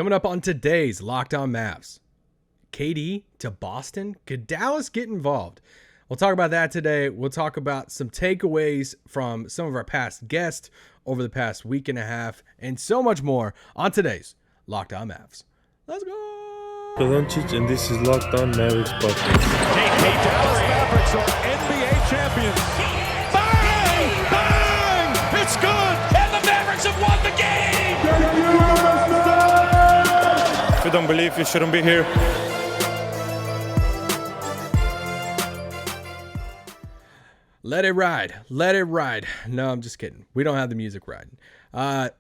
Coming up on today's Locked On Mavs. KD to Boston? Could Dallas get involved? We'll talk about that today. We'll talk about some takeaways from some of our past guests over the past week and a half and so much more on today's Locked On Mavs. Let's go! Doncic, and this is Locked On Mavericks podcast. Hey, Dallas Mavericks are NBA champions. Bang! Bang! It's good! And the Mavericks have won the game! If you don't believe, you shouldn't be here. Let it ride. Let it ride. No, I'm just kidding. We don't have the music riding.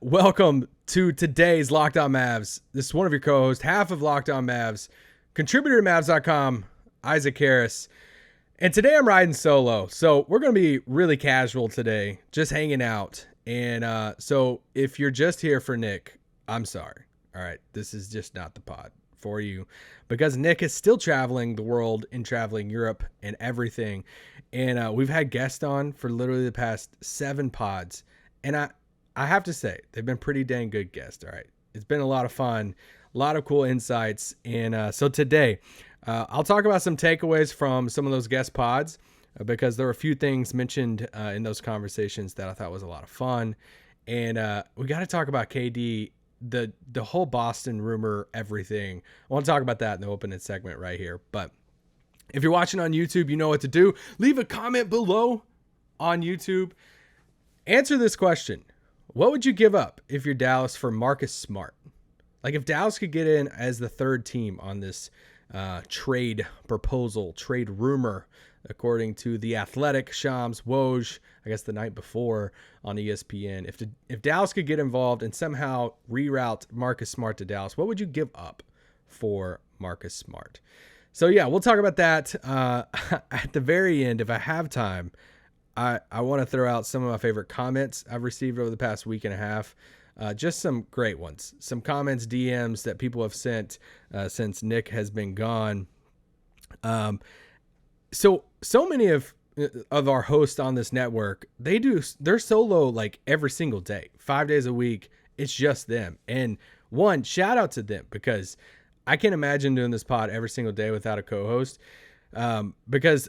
Welcome to today's Locked On Mavs. This is one of your co-hosts, half of Locked On Mavs, contributor to Mavs.com, Isaac Harris. And today I'm riding solo. So we're going to be really casual today, just hanging out. And so if you're just here for Nick, I'm sorry. All right, this is just not the pod for you because Nick is still traveling the world and traveling Europe and everything. And we've had guests on for literally the past 7 pods. And I have to say, they've been pretty dang good guests. All right, it's been a lot of fun, a lot of cool insights. And so today, I'll talk about some takeaways from some of those guest pods because there were a few things mentioned in those conversations that I thought was a lot of fun. And we got to talk about KD, the whole Boston rumor, everything. I want to talk about that in the opening segment right here. But if you're watching on YouTube, you know what to do. Leave a comment below on YouTube. Answer this question. What would you give up if you're Dallas for Marcus Smart? Like if Dallas could get in as the third team on this trade proposal, trade rumor, according to The Athletic, Shams, Woj, I guess the night before on ESPN. If Dallas could get involved and somehow reroute Marcus Smart to Dallas, what would you give up for Marcus Smart? So yeah, we'll talk about that at the very end. If I have time, I want to throw out some of my favorite comments I've received over the past week and a half. Just some great ones. Some comments, DMs that people have sent since Nick has been gone. So many of our hosts on this network, they're solo like every single day, 5 days a week. It's just them. And one, shout out to them because I can't imagine doing this pod every single day without a co-host. Because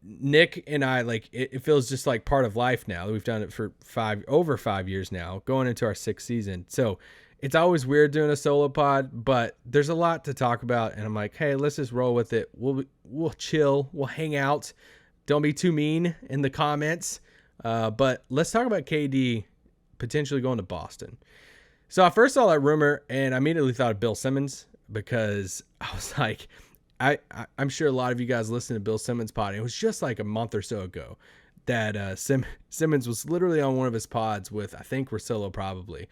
Nick and I, like, it feels just like part of life now. We've done it for over 5 years now, going into our 6th season. So it's always weird doing a solo pod, but there's a lot to talk about. And I'm like, hey, let's just roll with it. We'll chill. We'll hang out. Don't be too mean in the comments. But let's talk about KD potentially going to Boston. So I first saw that rumor and I immediately thought of Bill Simmons because I was like, I'm sure a lot of you guys listen to Bill Simmons' pod. It was just like a month or so ago that Simmons was literally on one of his pods with, I think, Rosillo probably.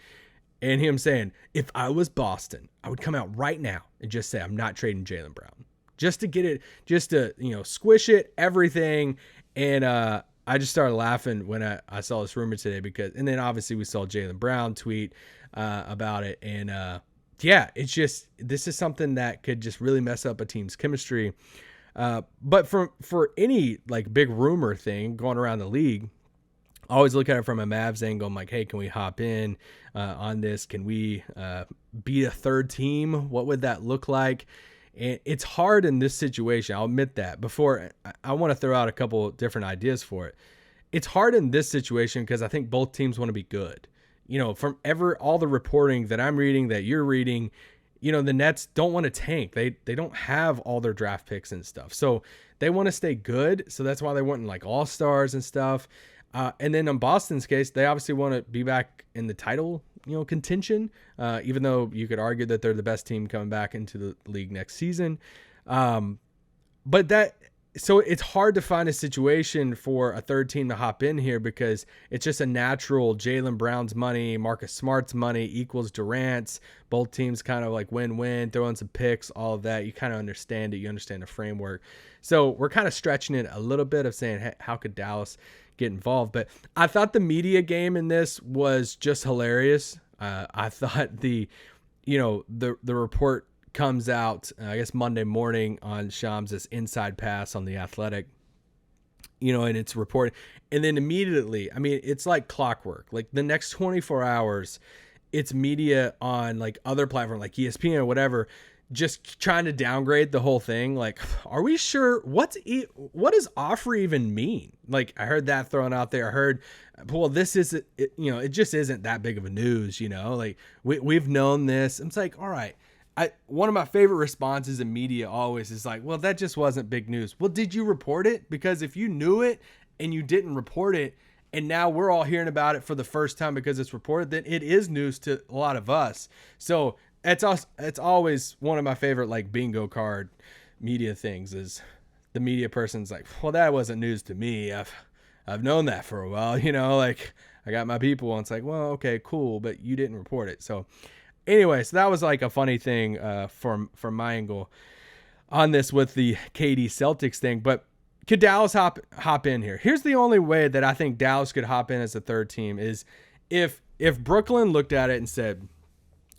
And him saying, if I was Boston, I would come out right now and just say, I'm not trading Jaylen Brown. Just to get it, just to, squish it, everything. And I just started laughing when I saw this rumor today and then obviously we saw Jaylen Brown tweet about it. And yeah, it's just, this is something that could just really mess up a team's chemistry. But for any like big rumor thing going around the league, I always look at it from a Mavs angle. I'm like, hey, can we hop in on this? Can we be a third team? What would that look like? And it's hard in this situation. I'll admit that. Before, I want to throw out a couple different ideas for it. It's hard in this situation because I think both teams want to be good. From all the reporting that I'm reading, that you're reading, the Nets don't want to tank. They don't have all their draft picks and stuff. So they want to stay good. So that's why they want like all-stars and stuff. And then in Boston's case, they obviously want to be back in the title, contention, even though you could argue that they're the best team coming back into the league next season. So it's hard to find a situation for a third team to hop in here because it's just a natural Jaylen Brown's money, Marcus Smart's money equals Durant's. Both teams kind of like win-win, throw in some picks, all of that. You kind of understand it. You understand the framework. So we're kind of stretching it a little bit of saying, hey, how could Dallas get involved? But I thought the media game in this was just hilarious. I thought the report comes out, I guess Monday morning on Shams' Inside Pass on The Athletic, and it's reported. And then immediately, I mean, it's like clockwork. Like the next 24 hours, it's media on like other platforms like ESPN or whatever, just trying to downgrade the whole thing. Like, are we sure what does offer even mean? Like, I heard that thrown out there. I heard, well, this isn't, it just isn't that big of a news, like we've known this. It's like, all right. One of my favorite responses in media always is like, well, that just wasn't big news. Well, did you report it? Because if you knew it and you didn't report it, and now we're all hearing about it for the first time because it's reported, then it is news to a lot of us. So it's always one of my favorite like bingo card media things is the media person's like, well, that wasn't news to me. I've known that for a while, like I got my people, and it's like, well, okay, cool, but you didn't report it. So anyway, so that was like a funny thing from my angle on this with the KD Celtics thing. But could Dallas hop in here? Here's the only way that I think Dallas could hop in as a third team is if Brooklyn looked at it and said,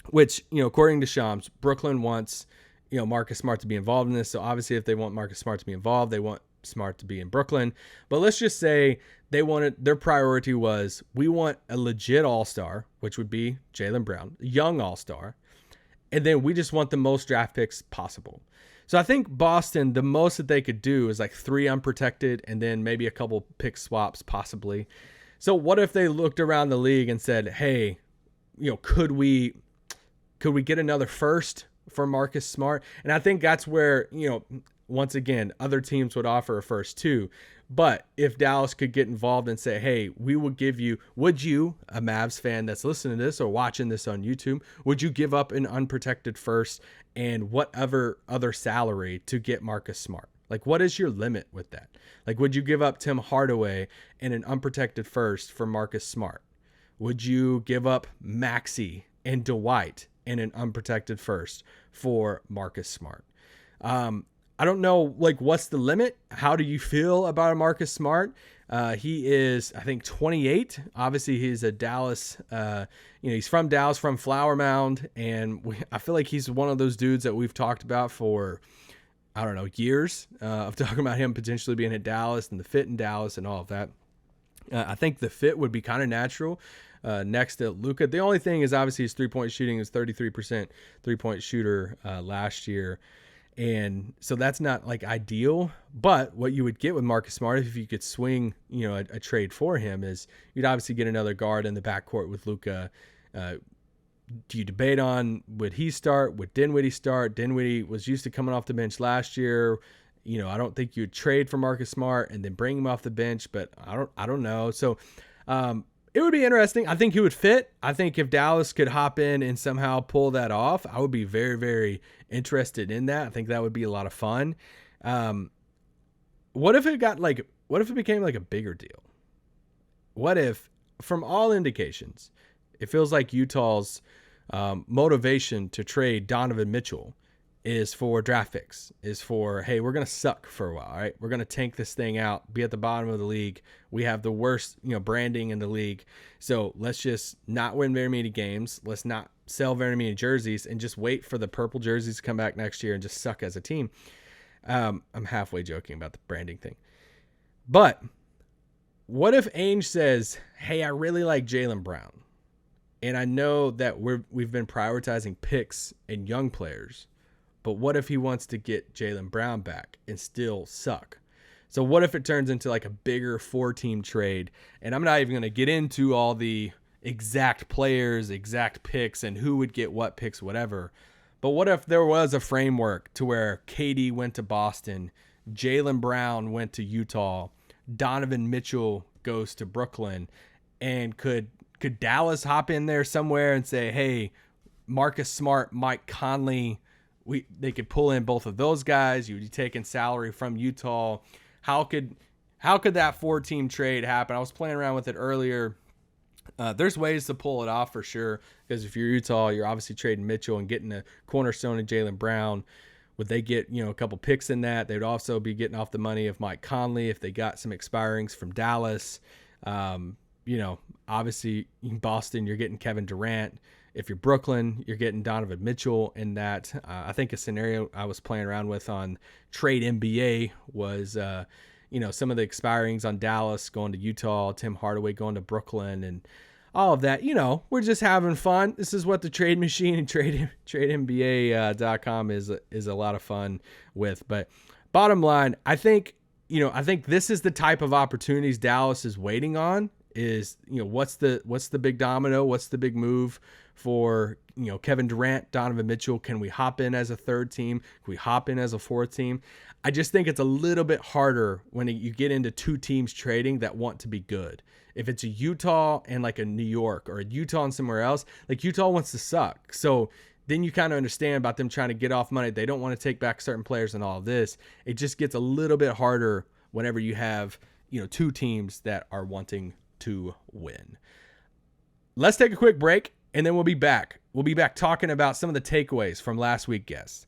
which, according to Shams, Brooklyn wants, Marcus Smart to be involved in this. So obviously if they want Marcus Smart to be involved, they want Smart to be in Brooklyn. But let's just say their priority was, we want a legit all-star, which would be Jaylen Brown, young all-star. And then we just want the most draft picks possible. So I think Boston, the most that they could do is like 3 unprotected and then maybe a couple pick swaps possibly. So what if they looked around the league and said, hey, could we get another first for Marcus Smart? And I think that's where, once again, other teams would offer a first too. But if Dallas could get involved and say, hey, we will give you, would you, a Mavs fan that's listening to this or watching this on YouTube, would you give up an unprotected first and whatever other salary to get Marcus Smart? Like, what is your limit with that? Like, would you give up Tim Hardaway and an unprotected first for Marcus Smart? Would you give up Maxey and Dwight and an unprotected first for Marcus Smart? I don't know, like, what's the limit? How do you feel about a Marcus Smart? He is, I think, 28. Obviously, he's a Dallas, he's from Dallas, from Flower Mound. And I feel like he's one of those dudes that we've talked about for, I don't know, years of talking about him potentially being at Dallas and the fit in Dallas and all of that. I think the fit would be kind of natural next to Luka. The only thing is obviously his three-point shooting is 33% three-point shooter last year. And so that's not like ideal, but what you would get with Marcus Smart, if you could swing, a trade for him, is you'd obviously get another guard in the backcourt with Luka. Do you debate on, would he start? Would Dinwiddie start? Dinwiddie was used to coming off the bench last year. I don't think you'd trade for Marcus Smart and then bring him off the bench, but I don't know. So, it would be interesting. I think he would fit. I think if Dallas could hop in and somehow pull that off, I would be very, very interested in that. I think that would be a lot of fun. What if it became like a bigger deal? What if, from all indications, it feels like Utah's motivation to trade Donovan Mitchell is for draft picks, is for, hey, we're going to suck for a while, right? We're going to tank this thing out, be at the bottom of the league. We have the worst, branding in the league. So let's just not win very many games. Let's not sell very many jerseys and just wait for the purple jerseys to come back next year and just suck as a team. I'm halfway joking about the branding thing. But what if Ainge says, hey, I really like Jaylen Brown. And I know that we've been prioritizing picks and young players. But what if he wants to get Jaylen Brown back and still suck? So what if it turns into like a bigger 4-team trade? And I'm not even going to get into all the exact players, exact picks, and who would get what picks, whatever. But what if there was a framework to where KD went to Boston, Jaylen Brown went to Utah, Donovan Mitchell goes to Brooklyn, and could Dallas hop in there somewhere and say, hey, Marcus Smart, Mike Conley, they could pull in both of those guys. You would be taking salary from Utah. How could that 4-team trade happen? I was playing around with it earlier. There's ways to pull it off for sure. Because if you're Utah, you're obviously trading Mitchell and getting a cornerstone of Jaylen Brown. Would they get a couple picks in that? They'd also be getting off the money of Mike Conley if they got some expirings from Dallas. Obviously in Boston, you're getting Kevin Durant. If you're Brooklyn, you're getting Donovan Mitchell in that. I think a scenario I was playing around with on Trade NBA was, some of the expirings on Dallas going to Utah, Tim Hardaway going to Brooklyn. And all of that. We're just having fun. This is what the trade machine and TradeNBA.com is a lot of fun with. But bottom line, I think this is the type of opportunities Dallas is waiting on. Is what's the big domino? What's the big move for Kevin Durant, Donovan Mitchell? Can we hop in as a third team? Can we hop in as a fourth team? I just think it's a little bit harder when you get into two teams trading that want to be good. If it's a Utah and like a New York, or a Utah and somewhere else, like Utah wants to suck. So then you kind of understand about them trying to get off money. They don't want to take back certain players and all of this. It just gets a little bit harder whenever you have, two teams that are wanting to win. Let's take a quick break and then we'll be back. We'll be back talking about some of the takeaways from last week's guests.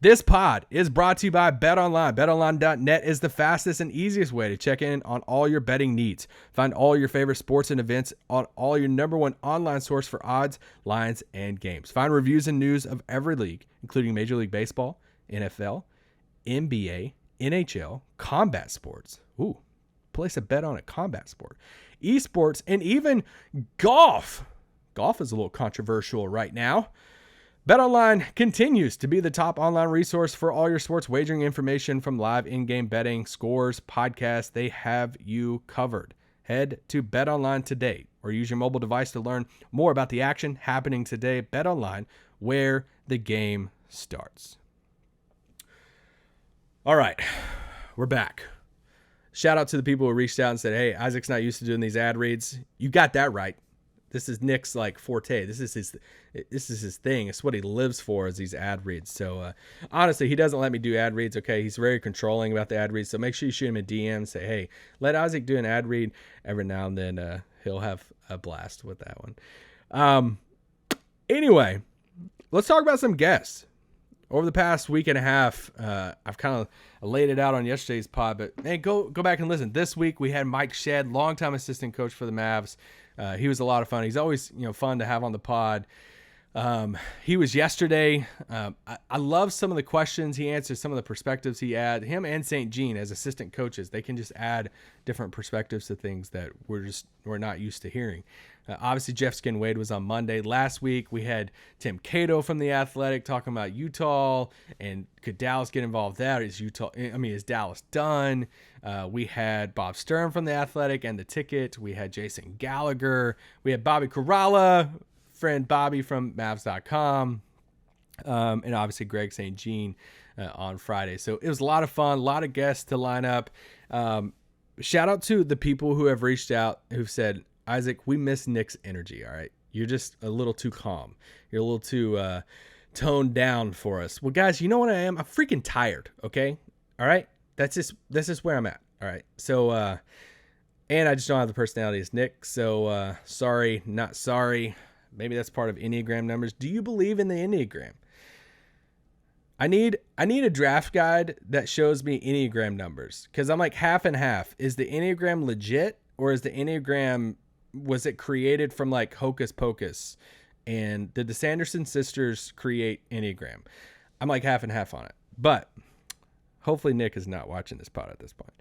This pod is brought to you by BetOnline. BetOnline.net is the fastest and easiest way to check in on all your betting needs. Find all your favorite sports and events on all your number one online source for odds, lines, and games. Find reviews and news of every league, including Major League Baseball, NFL, NBA, NHL, combat sports. Ooh, place a bet on a combat sport. Esports, and even golf. Golf is a little controversial right now. BetOnline continues to be the top online resource for all your sports wagering information, from live in-game betting, scores, podcasts. They have you covered. Head to BetOnline today or use your mobile device to learn more about the action happening today. BetOnline, where the game starts. All right, we're back. Shout out to the people who reached out and said, hey, Isaac's not used to doing these ad reads. You got that right. This is Nick's forte. This is his thing. It's what he lives for, is these ad reads. So honestly, he doesn't let me do ad reads. Okay, he's very controlling about the ad reads. So make sure you shoot him a DM and say, hey, let Isaac do an ad read every now and then. He'll have a blast with that one. Anyway, let's talk about some guests. Over the past week and a half, I've kind of laid it out on yesterday's pod, but hey, go back and listen. This week we had Mike Shedd, longtime assistant coach for the Mavs. He was a lot of fun. He's always fun to have on the pod. He was yesterday. I love some of the questions he answers, some of the perspectives he had. Him and St. Jean as assistant coaches, they can just add different perspectives to things that we're not used to hearing. Obviously, Jeff Skin-Wade was on Monday. Last week, we had Tim Cato from The Athletic talking about Utah and could Dallas get involved there? Is Dallas done? We had Bob Stern from The Athletic and The Ticket. We had Jason Gallagher. We had Bobby Corrala, friend Bobby from Mavs.com. And obviously Greg St. Jean on Friday. So it was a lot of fun, a lot of guests to line up. Shout out to the people who have reached out, who've said, Isaac, we miss Nick's energy. All right. You're just a little too calm. You're a little too toned down for us. Well, guys, you know what I am? I'm freaking tired. Okay. All right. That's just where I'm at. All right. So, and I just don't have the personality as Nick. So, sorry, not sorry. Maybe that's part of Enneagram numbers. Do you believe in the Enneagram? I need a draft guide that shows me Enneagram numbers, because I'm like half and half. Is the Enneagram legit, or is the Enneagram, was it created from like Hocus Pocus? And did the Sanderson sisters create Enneagram? I'm like half and half on it. But hopefully Nick is not watching this pod at this point.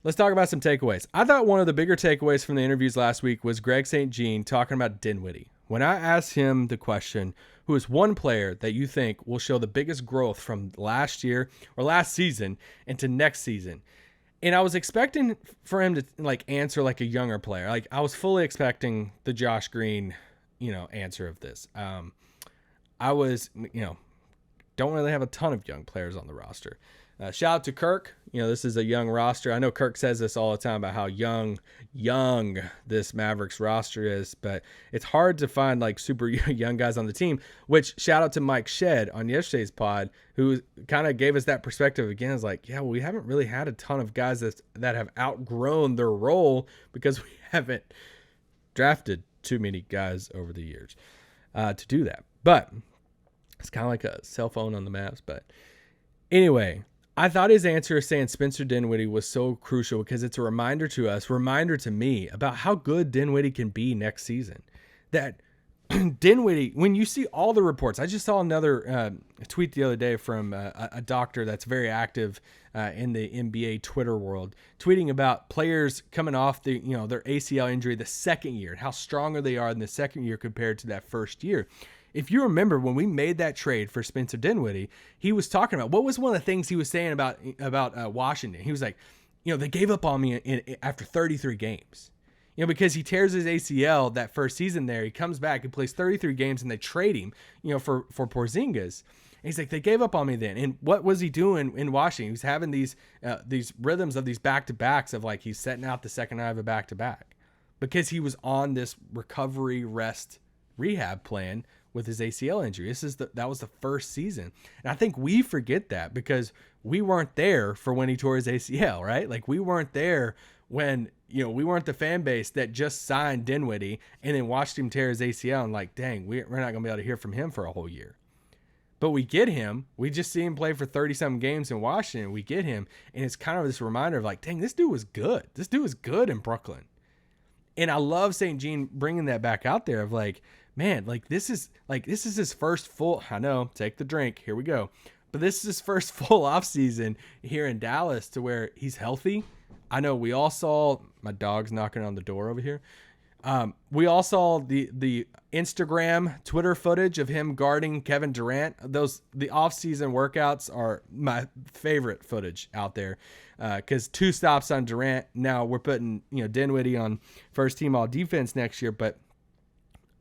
Let's talk about some takeaways. I thought one of the bigger takeaways from the interviews last week was Greg St. Jean talking about Dinwiddie. When I asked him the question, who is one player that you think will show the biggest growth from last year or last season into next season? And I was expecting for him to answer like a younger player. Like I was fully expecting the Josh Green, answer of this. I was, don't really have a ton of young players on the roster. Shout out to Kirk. This is a young roster. I know Kirk says this all the time about how young this Mavericks roster is, but it's hard to find like super young guys on the team, which shout out to Mike Shedd on yesterday's pod, who kind of gave us that perspective again. It's like, yeah, well, we haven't really had a ton of guys that have outgrown their role because we haven't drafted too many guys over the years to do that. But it's kind of like a cell phone on the Mavs. But anyway, I thought his answer saying Spencer Dinwiddie was so crucial because it's a reminder to me about how good Dinwiddie can be next season. That Dinwiddie, when you see all the reports, I just saw another tweet the other day from a doctor that's very active in the NBA Twitter world, tweeting about players coming off their ACL injury the second year and how stronger they are in the second year compared to that first year. If you remember when we made that trade for Spencer Dinwiddie, he was talking about, what was one of the things he was saying about Washington? He was like, they gave up on me after 33 games. Because he tears his ACL that first season there, he comes back and plays 33 games and they trade him, for Porzingis. And he's like, they gave up on me then. And what was he doing in Washington? He was having these rhythms of these back-to-backs of like he's setting out the second night of a back-to-back because he was on this recovery rest rehab plan with his ACL injury. That was the first season. And I think we forget that because we weren't there for when he tore his ACL, right? Like we weren't there when, we weren't the fan base that just signed Dinwiddie and then watched him tear his ACL and like, dang, we're not going to be able to hear from him for a whole year. But we get him. We just see him play for 30-something games in Washington. We get him. And it's kind of this reminder of like, dang, this dude was good. This dude was good in Brooklyn. And I love St. Jean bringing that back out there of like, man, this is his first full, I know, take the drink. Here we go. But this is his first full offseason here in Dallas to where he's healthy. I know we all saw, my dog's knocking on the door over here. We all saw the Instagram, Twitter footage of him guarding Kevin Durant. The off-season workouts are my favorite footage out there because 2 stops on Durant. Now we're putting Dinwiddie on first team all defense next year, but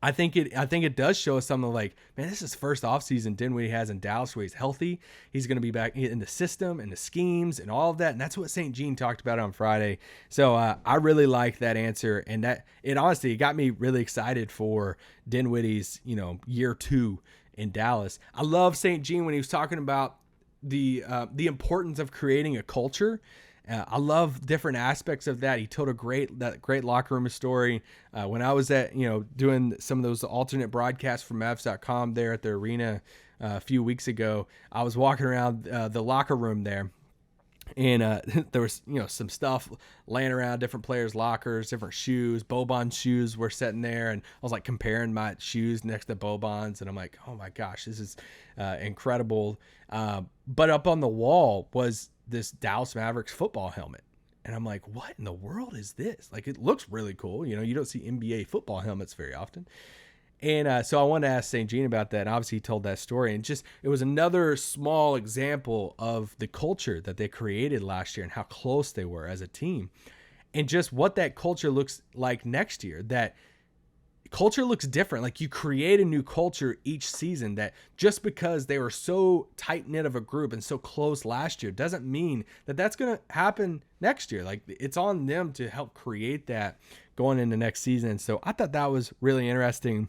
I think it does show us something like, man, this is first offseason Dinwiddie has in Dallas where he's healthy. He's going to be back in the system and the schemes and all of that. And that's what St. Jean talked about on Friday. So I really like that answer. And that it honestly got me really excited for Dinwiddie's, year 2 in Dallas. I love St. Jean when he was talking about the importance of creating a culture. I love different aspects of that. He told that great locker room story. When I was at, doing some of those alternate broadcasts for Mavs.com there at the arena a few weeks ago, I was walking around the locker room there and there was, some stuff laying around, different players' lockers, different shoes. Boban's shoes were sitting there and I was like comparing my shoes next to Boban's and I'm like, oh my gosh, this is incredible. But up on the wall was this Dallas Mavericks football helmet. And I'm like, what in the world is this? Like, it looks really cool. You don't see NBA football helmets very often. And so I wanted to ask St. Jean about that. And obviously he told that story and it was another small example of the culture that they created last year and how close they were as a team and just what that culture looks like next year. That culture looks different. Like you create a new culture each season that just because they were so tight knit of a group and so close last year doesn't mean that that's going to happen next year. Like it's on them to help create that going into next season. So I thought that was really interesting.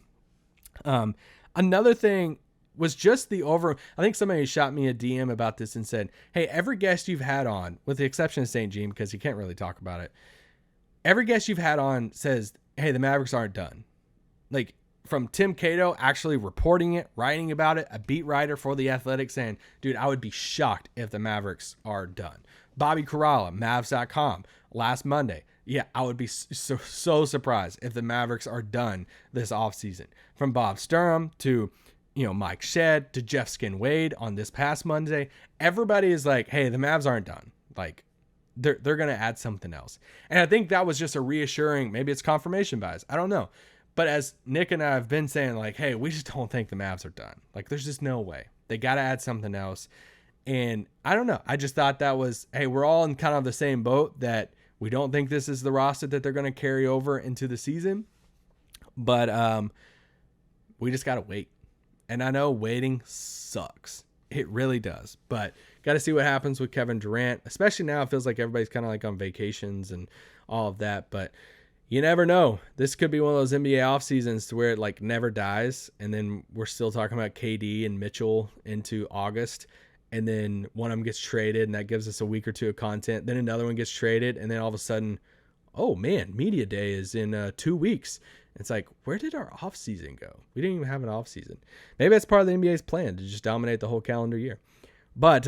Another thing was just I think somebody shot me a DM about this and said, hey, every guest you've had on, with the exception of St. Jean, because he can't really talk about it, every guest you've had on says, hey, the Mavericks aren't done. Like from Tim Cato actually reporting it, writing about it, a beat writer for The Athletic saying, dude, I would be shocked if the Mavericks are done. Bobby Corrala, Mavs.com, last Monday. Yeah, I would be so surprised if the Mavericks are done this offseason. From Bob Sturm to, Mike Shedd to Jeff Skin Wade on this past Monday, everybody is like, hey, the Mavs aren't done. Like, they're going to add something else. And I think that was just a reassuring, maybe it's confirmation bias. I don't know. But as Nick and I have been saying, like, hey, we just don't think the Mavs are done. Like, there's just no way. They got to add something else. And I don't know. I just thought that was, hey, we're all in kind of the same boat that we don't think this is the roster that they're going to carry over into the season. But we just got to wait. And I know waiting sucks. It really does. But got to see what happens with Kevin Durant. Especially now it feels like everybody's kind of like on vacations and all of that. But you never know. This could be one of those NBA off seasons to where it like never dies. And then we're still talking about KD and Mitchell into August. And then one of them gets traded and that gives us a week or two of content. Then another one gets traded. And then all of a sudden, oh man, media day is in 2 weeks. It's like, where did our off season go? We didn't even have an off season. Maybe that's part of the NBA's plan to just dominate the whole calendar year. But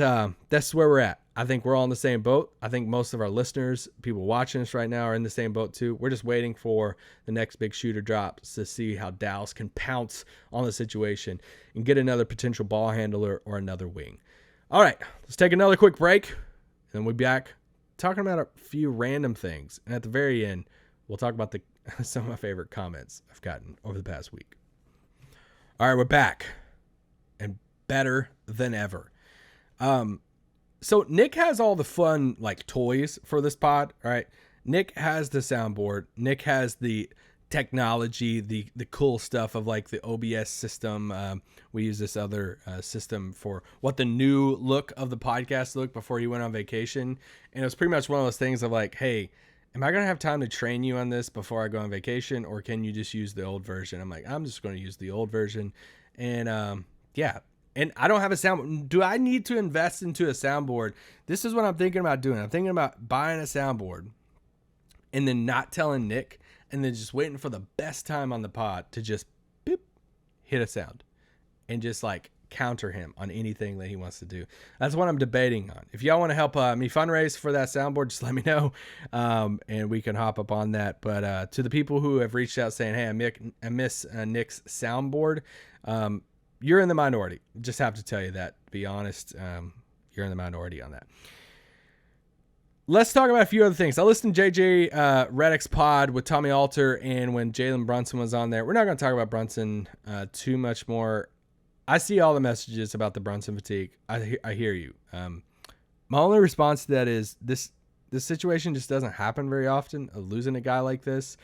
that's where we're at. I think we're all in the same boat. I think most of our listeners, people watching us right now, are in the same boat too. We're just waiting for the next big shooter drop to see how Dallas can pounce on the situation and get another potential ball handler or another wing. All right, let's take another quick break, and we'll be back talking about a few random things. And at the very end, we'll talk about some of my favorite comments I've gotten over the past week. All right, we're back, and better than ever. So Nick has all the fun like toys for this pod. All right. Nick has the soundboard. Nick has the technology, the cool stuff of like the OBS system. We use this other system for what the new look of the podcast looked before he went on vacation. And it was pretty much one of those things of like, hey, am I going to have time to train you on this before I go on vacation? Or can you just use the old version? I'm like, I'm just going to use the old version. And yeah. And I don't have a soundboard. Do I need to invest into a soundboard? This is what I'm thinking about doing. I'm thinking about buying a soundboard and then not telling Nick and then just waiting for the best time on the pod to just beep, hit a sound and just like counter him on anything that he wants to do. That's what I'm debating on. If y'all want to help me fundraise for that soundboard, just let me know and we can hop up on that. But to the people who have reached out saying, hey, I miss Nick's soundboard, you're in the minority. Just have to tell you that. To be honest, you're in the minority on that. Let's talk about a few other things. I listened to JJ Reddicks pod with Tommy Alter, and when Jalen Brunson was on there, we're not going to talk about Brunson too much more. I see all the messages about the Brunson fatigue. I hear you. My only response to that is this situation just doesn't happen very often, losing a guy like this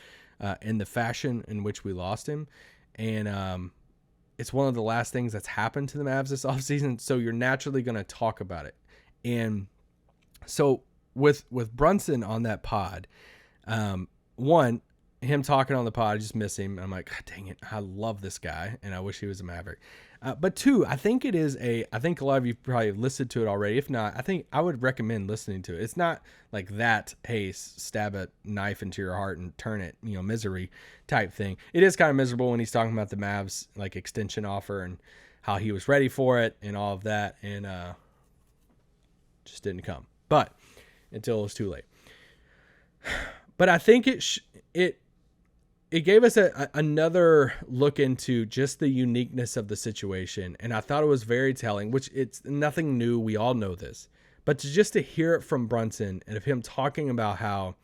in the fashion in which we lost him. And it's one of the last things that's happened to the Mavs this offseason, so you're naturally going to talk about it. And so with Brunson on that pod, one, him talking on the pod, I just miss him. I'm like, God dang it, I love this guy, and I wish he was a Maverick. But two, I think I think a lot of you probably have listened to it already. If not, I think I would recommend listening to it. It's not like that, hey, stab a knife into your heart and turn it, misery type thing. It is kind of miserable when he's talking about the Mavs like extension offer and how he was ready for it and all of that, and just didn't come. But until it was too late. But I think it gave us another look into just the uniqueness of the situation. And I thought it was very telling, which it's nothing new. We all know this. But to hear it from Brunson and of him talking about how,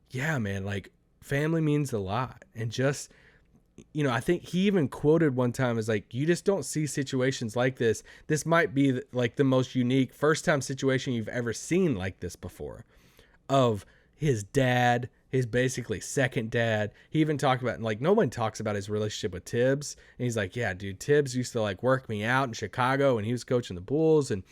yeah, man, like family means a lot. And just, I think he even quoted one time as like, you just don't see situations like this. This might be like the most unique first time situation you've ever seen like this before, of his dad, his basically second dad. He even talked about, like, no one talks about his relationship with Tibbs. And he's like, yeah, dude, Tibbs used to like work me out in Chicago and he was coaching the Bulls. And,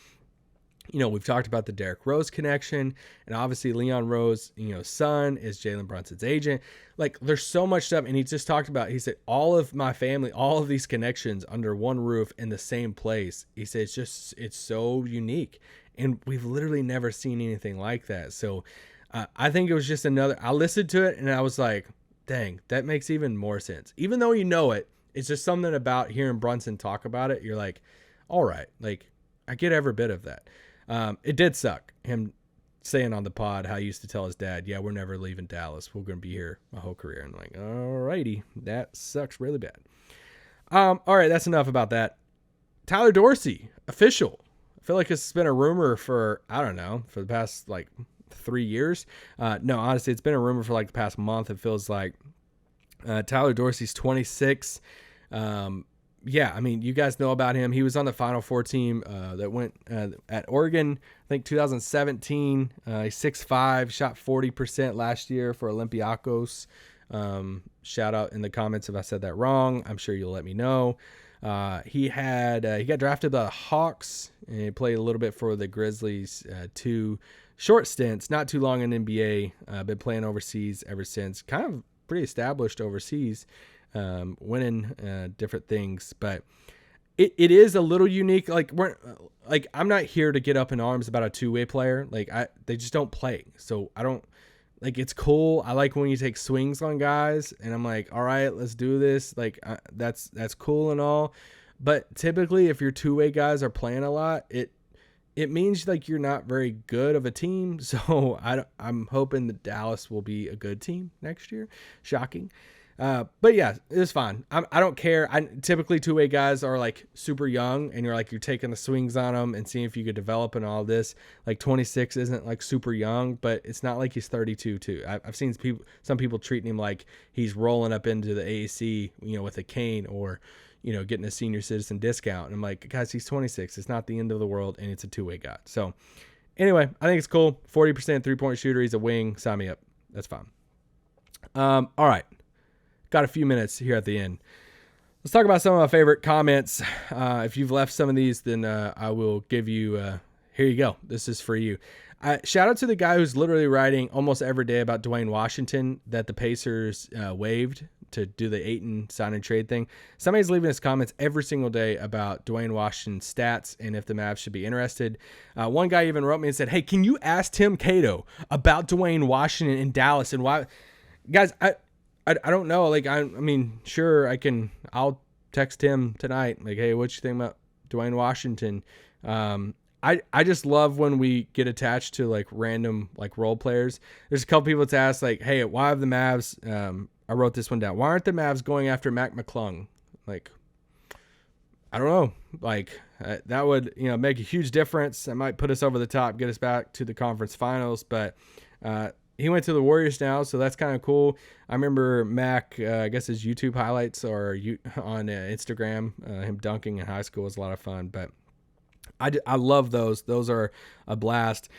we've talked about the Derrick Rose connection, and obviously Leon Rose, son is Jalen Brunson's agent. Like, there's so much stuff. And he just talked about, he said, all of my family, all of these connections under one roof in the same place. He said, it's so unique. And we've literally never seen anything like that. So, I think it was just I listened to it and I was like, dang, that makes even more sense. Even though it's just something about hearing Brunson talk about it. You're like, all right, like I get every bit of that. It did suck, him saying on the pod how he used to tell his dad, yeah, we're never leaving Dallas. We're going to be here my whole career. And I'm like, all righty, that sucks really bad. All right, that's enough about that. Tyler Dorsey, official. I feel like it's been a rumor for the past like 3 years. No, honestly, it's been a rumor for like the past month. It feels like Tyler Dorsey's 26. Yeah, I mean, you guys know about him. He was on the Final Four team that went at Oregon, I think 2017. He's 6'5", shot 40% last year for Olympiacos. Shout out in the comments if I said that wrong. I'm sure you'll let me know. He got drafted by the Hawks, and he played a little bit for the Grizzlies, 2 short stints, not too long in NBA. Been playing overseas ever since. Kind of pretty established overseas, winning different things. But it is a little unique. Like I'm not here to get up in arms about a two-way player. Like they just don't play. So I don't like. It's cool. I like when you take swings on guys, and I'm like, all right, let's do this. Like that's cool and all. But typically, if your two-way guys are playing a lot, it means like you're not very good of a team. So I'm hoping that Dallas will be a good team next year. Shocking. But yeah, it's fine. I don't care. Typically two-way guys are like super young and you're taking the swings on them and seeing if you could develop and all this. Like 26 isn't like super young, but it's not like he's 32 too. I've seen some people treating him like he's rolling up into the AAC, with a cane or, getting a senior citizen discount. And I'm like, guys, he's 26. It's not the end of the world. And it's a two-way guy. So anyway, I think it's cool. 40% 3-point shooter. He's a wing. Sign me up. That's fine. All right. Got a few minutes here at the end. Let's talk about some of my favorite comments. If you've left some of these, then I will give you, here you go. This is for you. Shout out to the guy who's literally writing almost every day about Dwayne Washington that the Pacers waived to do the Ayton sign and trade thing. Somebody's leaving us comments every single day about Dwayne Washington's stats and if the Mavs should be interested. One guy even wrote me and said, hey, can you ask Tim Cato about Dwayne Washington in Dallas and why? Guys, I don't know. Like, I mean, sure, I'll text him tonight. Like, hey, what you think about Dwayne Washington? I just love when we get attached to like random like role players. There's a couple people that's asked like, hey, why have the Mavs, I wrote this one down. Why aren't the Mavs going after Mac McClung? Like, I don't know. Like that would, make a huge difference. That might put us over the top, get us back to the conference finals. But, he went to the Warriors now, so that's kind of cool. I remember Mac, I guess his YouTube highlights are on Instagram. Him dunking in high school was a lot of fun, but I love those. Those are a blast.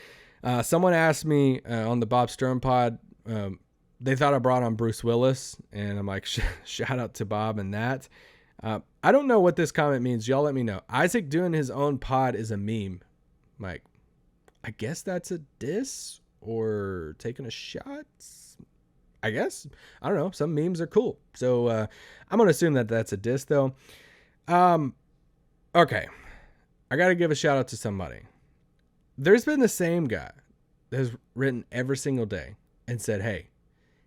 Someone asked me on the Bob Stern pod, they thought I brought on Bruce Willis, and I'm like, shout out to Bob and that. I don't know what this comment means. Y'all let me know. Isaac doing his own pod is a meme. I'm like, I guess that's a diss? Or taking a shot, I guess. I don't know. Some memes are cool. So I'm going to assume that that's a diss, though. Okay. I got to give a shout out to somebody. There's been the same guy that has written every single day and said, hey,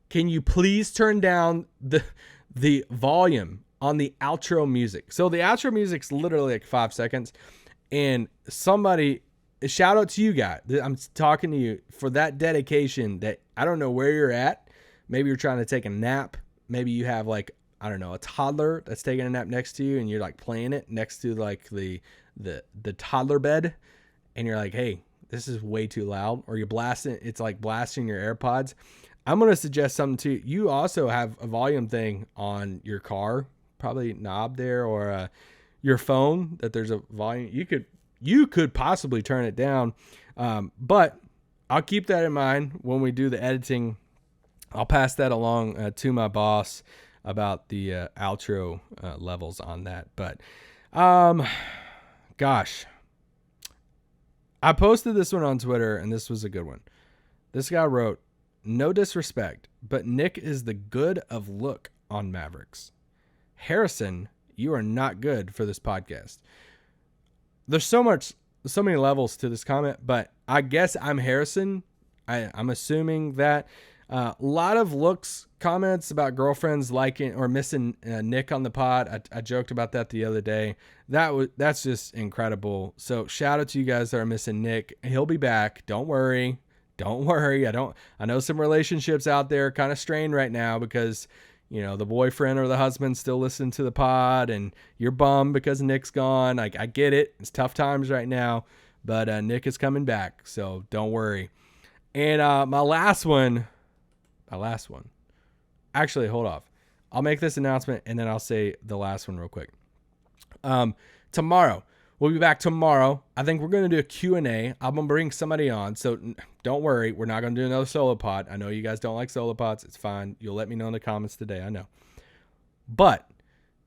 can you please turn down the volume on the outro music? So the outro music's literally like 5 seconds. And somebody... shout out to you guys. I'm talking to you for that dedication that I don't know where you're at. Maybe you're trying to take a nap. Maybe you have like, I don't know, a toddler that's taking a nap next to you and you're like playing it next to like the toddler bed. And you're like, hey, this is way too loud. Or you're blasting, it's like blasting your AirPods. I'm going to suggest something too. You also have a volume thing on your car, probably knob there, or your phone that there's a volume. You could possibly turn it down, but I'll keep that in mind when we do the editing. I'll pass that along to my boss about the outro levels on that. But, gosh, I posted this one on Twitter, and this was a good one. This guy wrote, no disrespect, but Nick is the good of look on Mavericks. Harrison, you are not good for this podcast. There's so many levels to this comment, but I guess I'm Harrison. I'm assuming that a lot of looks comments about girlfriends liking or missing Nick on the pod. I joked about that the other day. That's just incredible. So shout out to you guys that are missing Nick. He'll be back. Don't worry. I know some relationships out there kind of strained right now because the boyfriend or the husband still listen to the pod and you're bummed because Nick's gone. I get it. It's tough times right now, but Nick is coming back. So don't worry. And my last one, actually, hold off. I'll make this announcement and then I'll say the last one real quick. Tomorrow, we'll be back tomorrow. I think we're going to do a Q&A. I'm going to bring somebody on. So don't worry. We're not going to do another solo pod. I know you guys don't like solo pods. It's fine. You'll let me know in the comments today. I know. But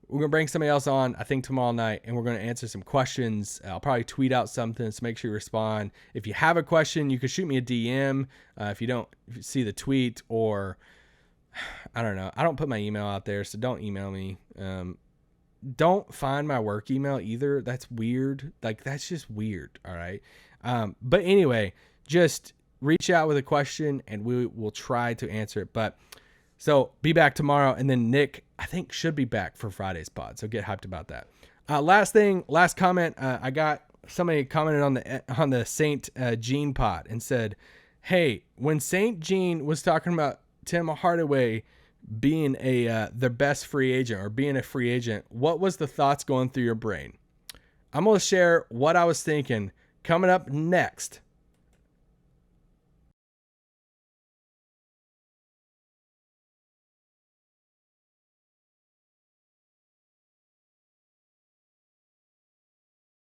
we're going to bring somebody else on, I think tomorrow night, and we're going to answer some questions. I'll probably tweet out something, so make sure you respond. If you have a question, you can shoot me a DM if you see the tweet, or I don't know. I don't put my email out there, so don't email me. Don't find my work email either. That's weird. Like, that's just weird. All right. But anyway, just reach out with a question and we will try to answer it. But so be back tomorrow. And then Nick, I think, should be back for Friday's pod. So get hyped about that. Last comment I got somebody commented on the Saint Jean pod and said, "Hey, when Saint Jean was talking about Tim Hardaway being the best free agent or being a free agent, what was the thoughts going through your brain?" I'm going to share what I was thinking coming up next